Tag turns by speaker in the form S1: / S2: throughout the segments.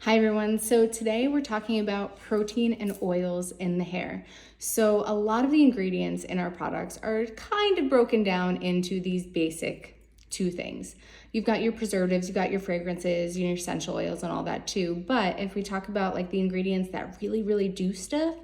S1: Hi everyone, so today we're talking about protein and oils in the hair. So a lot of the ingredients in our products are kind of broken down into these basic two things. You've got your preservatives, you've got your fragrances, your essential oils and all that too. But if we talk about like the ingredients that really do stuff,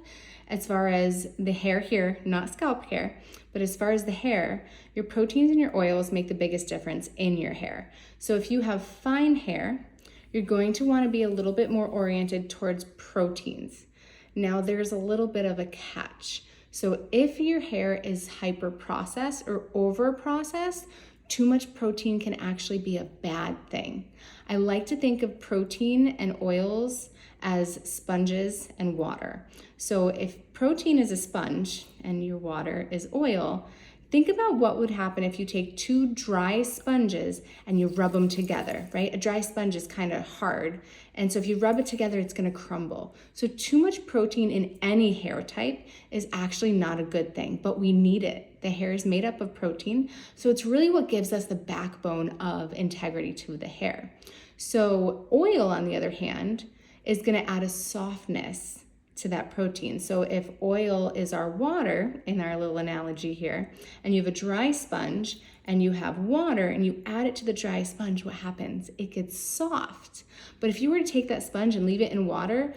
S1: as far as the hair here, not scalp hair, but as far as the hair, your proteins and your oils make the biggest difference in your hair. So if you have fine hair, you're going to want to be a little bit more oriented towards proteins. Now there's a little bit of a catch. So if your hair is hyper processed or over processed, too much protein can actually be a bad thing. I like to think of protein and oils as sponges and water. So if protein is a sponge and your water is oil, think about what would happen if you take two dry sponges and you rub them together, right? A dry sponge is kind of hard. And so if you rub it together, it's gonna crumble. So too much protein in any hair type is actually not a good thing, but we need it. The hair is made up of protein. So it's really what gives us the backbone of integrity to the hair. So oil, on the other hand, is gonna add a softness to that protein. So if oil is our water in our little analogy here, and you have a dry sponge and you have water and you add it to the dry sponge, what happens? It gets soft. But if you were to take that sponge and leave it in water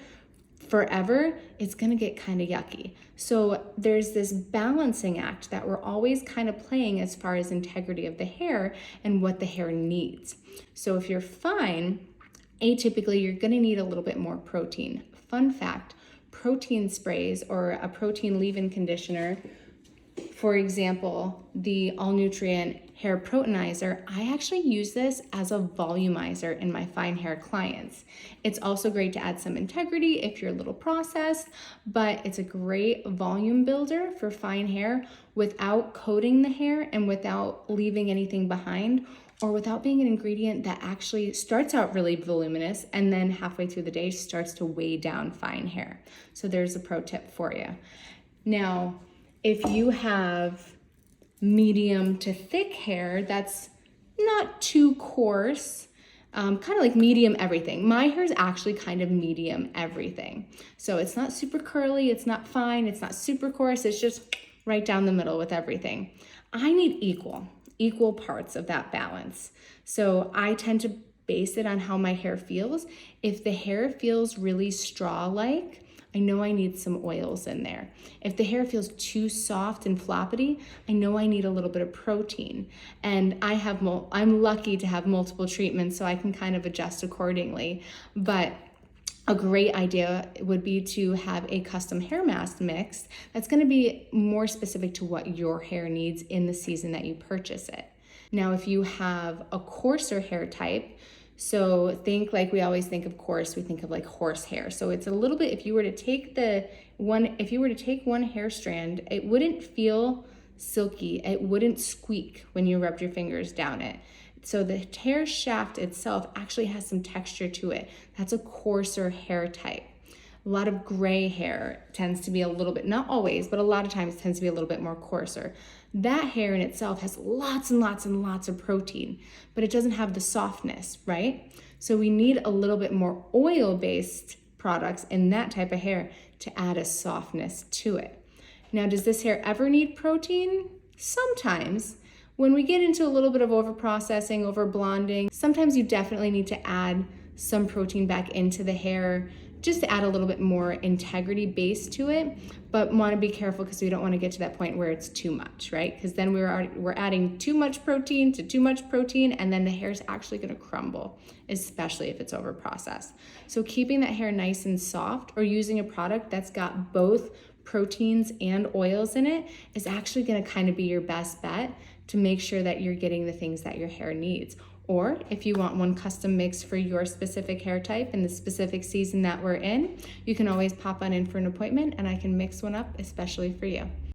S1: forever, it's gonna get kind of yucky. So there's this balancing act that we're always kind of playing as far as integrity of the hair and what the hair needs. So if you're fine, atypically, you're gonna need a little bit more protein. Fun fact, protein sprays or a protein leave-in conditioner, for example, the all nutrient hair proteinizer, I actually use this as a volumizer in my fine hair clients. It's also great to add some integrity if you're a little processed, but it's a great volume builder for fine hair without coating the hair and without leaving anything behind, or without being an ingredient that actually starts out really voluminous and then halfway through the day starts to weigh down fine hair. So there's a pro tip for you. Now, if you have medium to thick hair that's not too coarse, kind of like medium everything. My hair is actually kind of medium everything. So it's not super curly, it's not fine, it's not super coarse, it's just right down the middle with everything. I need equal parts of that balance. So I tend to base it on how my hair feels. If the hair feels really straw-like, I know I need some oils in there. If the hair feels too soft and floppity, I know I need a little bit of protein. And I'm lucky to have multiple treatments, so I can kind of adjust accordingly. But a great idea would be to have a custom hair mask mix that's going to be more specific to what your hair needs in the season that you purchase it. Now, if you have a coarser hair type, so think like we always think of coarse, we think of like horse hair. So it's a little bit, if you were to take one hair strand, it wouldn't feel silky, it wouldn't squeak when you rubbed your fingers down it. So the hair shaft itself actually has some texture to it. That's a coarser hair type. A lot of gray hair tends to be a little bit, not always, but a lot of times tends to be a little bit more coarser. That hair in itself has lots and lots and lots of protein, but it doesn't have the softness, right? So we need a little bit more oil-based products in that type of hair to add a softness to it. Now, does this hair ever need protein? Sometimes. When we get into a little bit of over-processing, over-blonding, sometimes you definitely need to add some protein back into the hair just to add a little bit more integrity base to it, but want to be careful because we don't want to get to that point where it's too much, right? Because then we're adding too much protein to too much protein, and then the hair is actually going to crumble, especially if it's over-processed. So keeping that hair nice and soft, or using a product that's got both proteins and oils in it, is actually going to kind of be your best bet to make sure that you're getting the things that your hair needs. Or if you want one custom mix for your specific hair type and the specific season that we're in, you can always pop on in for an appointment and I can mix one up especially for you.